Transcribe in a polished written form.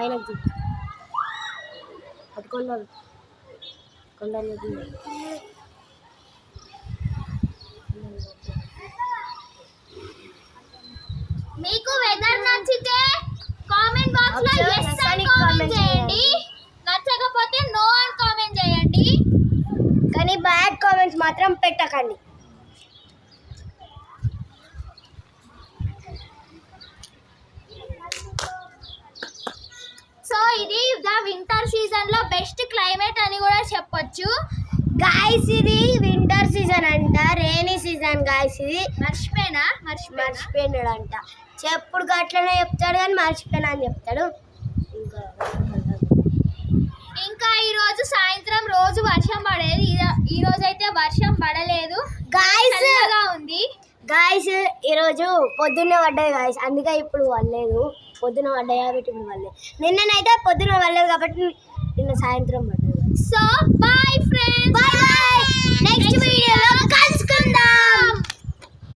పైన పట్టుకోండి కొండలు మీకు వెదర్ నచ్చితే కామెంట్ బాక్స్ లో yes అని కామెంట్ చేయండి, నచ్చకపోతే నో అని కామెంట్ చేయండి, కానీ బ్యాడ్ కామెంట్స్ మాత్రం పెట్టకండి. సో ఇది ద వింటర్ సీజన్ లో బెస్ట్ క్లైమేట్ అని కూడా చెప్పొచ్చు గాయ్స్. ఇది వింటర్ సీజన్ అంట, రైనీ సీజన్ గాయ్స్. ఇది మర్చిపోయినాడు అంట. చెప్పుడు అట్లనే చెప్తాడు కానీ మర్చిపోయినా అని చెప్తాడు. ఇంకా ఈ రోజు సాయంత్రం రోజు వర్షం పడేది, ఈ రోజు అయితే వర్షం పడలేదు గాయ్స్. ఉంది గాయ్స్ ఈరోజు పొద్దున్నే పడ్డాయి గాయ్స్, అందుకే ఇప్పుడు పడలేదు. పొద్దున పడ్డాయి కాబట్టి ఇప్పుడు పడలేదు. నిన్ననైతే పొద్దున పడలేదు కాబట్టి నిన్న సాయంత్రం పడ్డది. So bye.